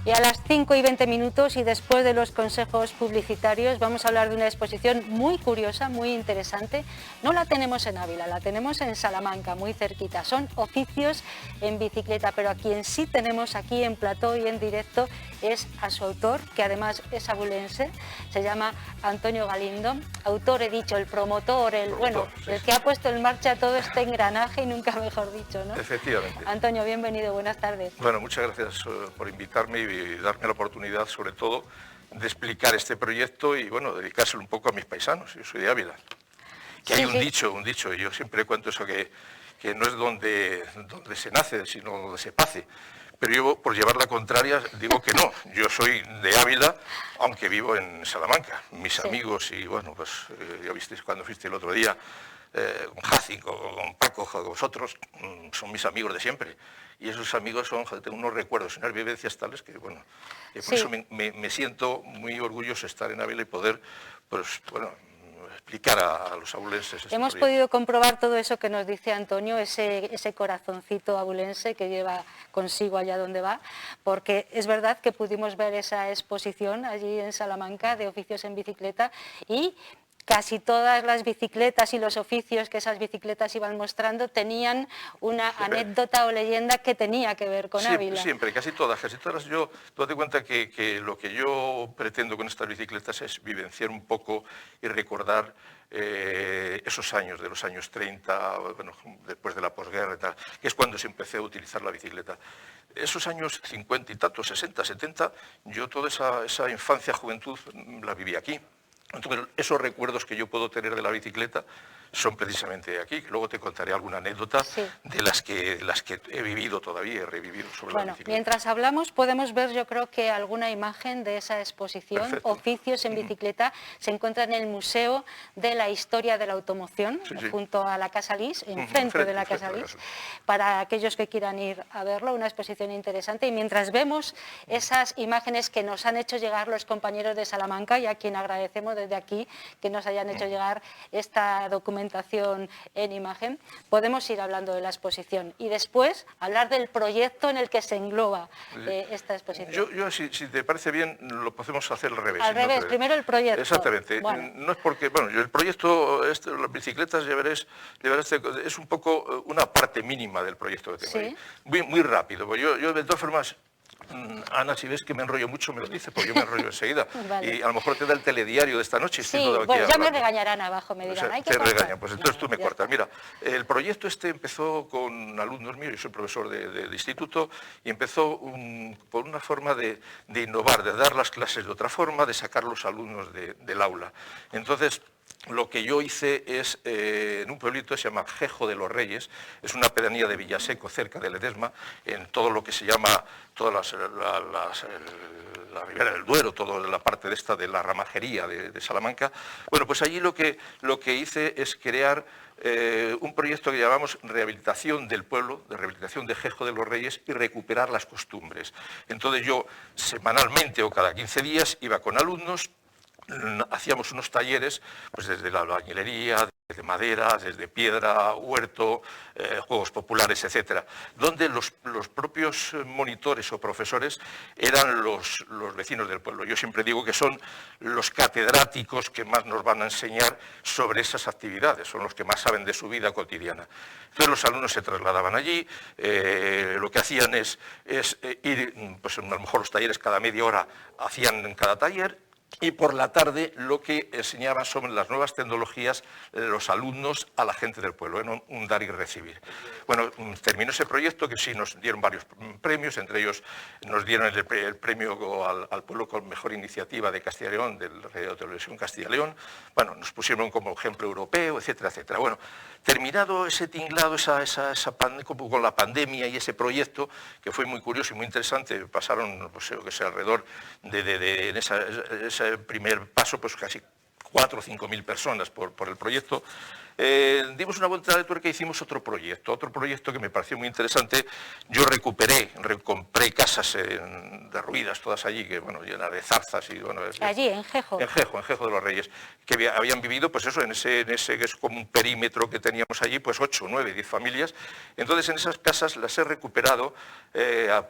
Y a las 5:20 y después de los consejos publicitarios vamos a hablar de una exposición muy curiosa, muy interesante. No la tenemos en Ávila, la tenemos en Salamanca, muy cerquita. Son oficios en bicicleta, pero a quien sí tenemos aquí en plató y en directo es a su autor, que además es abulense, se llama Antonio Galindo. Autor, he dicho, el promotor, el que ha puesto en marcha todo este engranaje y nunca mejor dicho, ¿no? Efectivamente. Antonio, bienvenido, buenas tardes. Bueno, muchas gracias por invitarme y darme la oportunidad, sobre todo, de explicar este proyecto y, bueno, dedicárselo un poco a mis paisanos. Yo soy de Ávila. Que hay un dicho, y yo siempre cuento eso, que no es donde se nace, sino donde se pace. Pero yo, por llevar la contraria, digo que no. Yo soy de Ávila, aunque vivo en Salamanca. Mis amigos, y bueno, pues ya visteis cuando fuiste el otro día, con Jacin, con Paco, con vosotros, son mis amigos de siempre. Y esos amigos son, tengo unos recuerdos, unas vivencias tales que, bueno, por eso me siento muy orgulloso de estar en Ávila y poder, pues, bueno, explicar a los abulenses. Hemos podido comprobar todo eso que nos dice Antonio, ese corazoncito abulense que lleva consigo allá donde va, porque es verdad que pudimos ver esa exposición allí en Salamanca de oficios en bicicleta y casi todas las bicicletas y los oficios que esas bicicletas iban mostrando tenían una anécdota o leyenda que tenía que ver con Ávila. Siempre, casi todas. Yo, tú date cuenta que lo que yo pretendo con estas bicicletas es vivenciar un poco y recordar esos años, de los años 30, bueno, después de la posguerra y tal, que es cuando se empecé a utilizar la bicicleta. Esos años 50 y tantos, 60, 70, yo toda esa infancia, juventud, la viví aquí. Entonces, esos recuerdos que yo puedo tener de la bicicleta son precisamente de aquí, que luego te contaré alguna anécdota de las que he vivido todavía, he revivido sobre la bicicleta. Mientras hablamos podemos ver, yo creo que alguna imagen de esa exposición, Oficios en bicicleta, se encuentra en el Museo de la Historia de la Automoción, junto a la Casa Lis, enfrente de la Casa Lis, para aquellos que quieran ir a verlo, una exposición interesante. Y mientras vemos esas imágenes que nos han hecho llegar los compañeros de Salamanca, y a quien agradecemos desde aquí que nos hayan hecho llegar esta documentación en imagen, podemos ir hablando de la exposición y después hablar del proyecto en el que se engloba esta exposición. Yo si te parece bien, lo podemos hacer al revés. Al revés, primero el proyecto. Exactamente. Bueno. No es porque, bueno, el proyecto, las bicicletas, ya verás, es un poco una parte mínima del proyecto que tengo ahí. Muy rápido. Yo de todas formas, Ana, si ves que me enrollo mucho, me lo dice, porque yo me enrollo enseguida. Y a lo mejor te da el telediario de esta noche. Bueno, ya me regañarán abajo, me dirán, hay que te regañan, pues entonces tú me cortas. Mira, el proyecto empezó con alumnos míos, yo soy profesor de instituto, y empezó por una forma de innovar, de dar las clases de otra forma, de sacar los alumnos del aula. Entonces, lo que yo hice es, en un pueblito que se llama Jejo de los Reyes, es una pedanía de Villaseco, cerca de Ledesma, en todo lo que se llama, todas la Ribera del Duero, toda la parte de la ramajería de Salamanca. Bueno, pues allí lo que hice es crear un proyecto que llamamos Rehabilitación del Pueblo, de rehabilitación de Jejo de los Reyes y recuperar las costumbres. Entonces yo, semanalmente o cada 15 días, iba con alumnos, hacíamos unos talleres, pues desde la albañilería, desde madera, desde piedra, huerto, juegos populares, etcétera, donde los propios monitores o profesores eran los vecinos del pueblo. Yo siempre digo que son los catedráticos que más nos van a enseñar sobre esas actividades, son los que más saben de su vida cotidiana. Entonces los alumnos se trasladaban allí, lo que hacían es ir, pues a lo mejor los talleres cada media hora hacían en cada taller, y por la tarde lo que enseñaban sobre las nuevas tecnologías los alumnos a la gente del pueblo, en un dar y recibir. Bueno, terminó ese proyecto que sí nos dieron varios premios, entre ellos nos dieron el premio al pueblo con mejor iniciativa de Castilla y León, del Radio Televisión Castilla y León. Bueno, nos pusieron como ejemplo europeo, etcétera, etcétera. Bueno, terminado ese tinglado, con la pandemia y ese proyecto, que fue muy curioso y muy interesante, pasaron, pues, yo que sé, alrededor en ese primer paso, pues casi 4 o 5 mil personas por el proyecto. dimos una vuelta de tuerca y hicimos otro proyecto que me pareció muy interesante. Yo recompré casas derruidas, todas allí, que bueno, llenas de zarzas y bueno... Allí, en Gejo. En Gejo de los Reyes, que habían vivido, pues eso, en ese que es como un perímetro que teníamos allí, pues 8, 9, 10 familias. Entonces, en esas casas las he recuperado,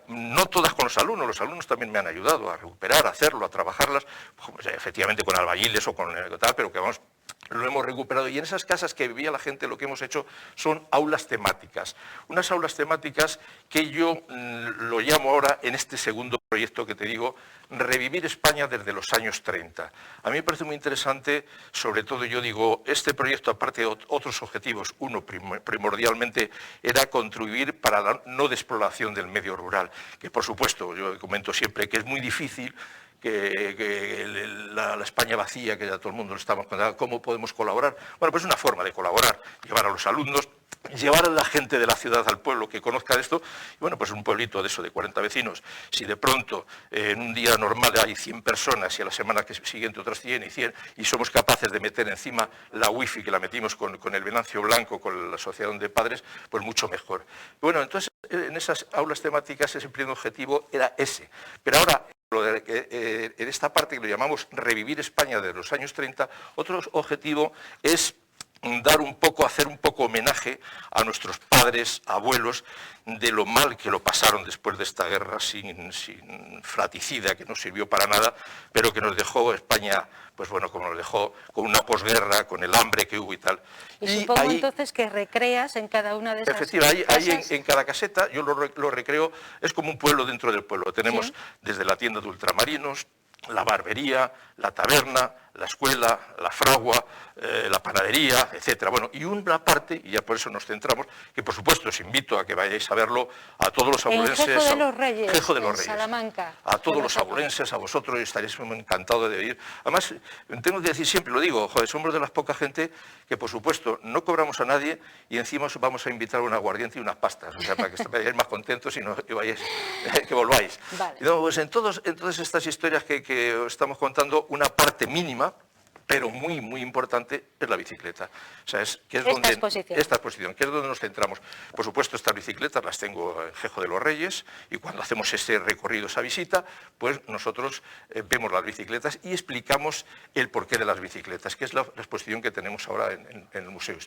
no todas con los alumnos también me han ayudado a recuperar, a hacerlo, a trabajarlas, pues, efectivamente con albañiles o con tal, pero que vamos... Lo hemos recuperado y en esas casas que vivía la gente lo que hemos hecho son aulas temáticas. Unas aulas temáticas que yo lo llamo ahora en este segundo proyecto que te digo, Revivir España desde los años 30. A mí me parece muy interesante, sobre todo yo digo, este proyecto aparte de otros objetivos, uno primordialmente era contribuir para la no despoblación del medio rural, que por supuesto yo comento siempre que es muy difícil que la España vacía, que ya todo el mundo lo estamos contando, ¿cómo podemos colaborar? Bueno, pues es una forma de colaborar, llevar a los alumnos, llevar a la gente de la ciudad al pueblo que conozca esto, y bueno, pues un pueblito de eso, de 40 vecinos, si de pronto en un día normal hay 100 personas y a la semana que siguiente otras 100 y 100, y somos capaces de meter encima la wifi que la metimos con el Venancio Blanco, con la Asociación de Padres, pues mucho mejor. Bueno, entonces en esas aulas temáticas ese primer objetivo era ese, pero ahora... En esta parte que lo llamamos Revivir España de los años 30, otro objetivo es hacer un poco homenaje a nuestros padres, abuelos, de lo mal que lo pasaron después de esta guerra sin fratricida, que no sirvió para nada, pero que nos dejó España, pues bueno, como nos dejó, con una posguerra, con el hambre que hubo y tal. Y supongo ahí, entonces que recreas en cada una de esas efectivamente, ahí en cada caseta yo lo recreo, es como un pueblo dentro del pueblo. Tenemos ¿sí? Desde la tienda de ultramarinos, la barbería, la taberna, la escuela, la fragua, la panadería, etcétera. Bueno, y una parte, y ya por eso nos centramos, que por supuesto os invito a que vayáis a verlo, a todos los abulenses. En Gejo de los Reyes, Gejo de los Reyes, Salamanca. A todos los abulenses, a vosotros, estaréis encantados de ir. Además, tengo que decir, siempre lo digo, joder, somos de las poca gente que, por supuesto, no cobramos a nadie y encima os vamos a invitar a un aguardiente y unas pastas, o sea, para que vayáis más contentos y no que vayáis, que volváis. Vale. No, pues en todas estas historias que os estamos contando, una parte mínima, pero muy, muy importante, es la bicicleta. O sea, esta exposición, que es donde nos centramos. Por supuesto, estas bicicletas las tengo en Gejo de los Reyes, y cuando hacemos ese recorrido, esa visita, pues nosotros vemos las bicicletas y explicamos el porqué de las bicicletas, que es la exposición que tenemos ahora en el museo.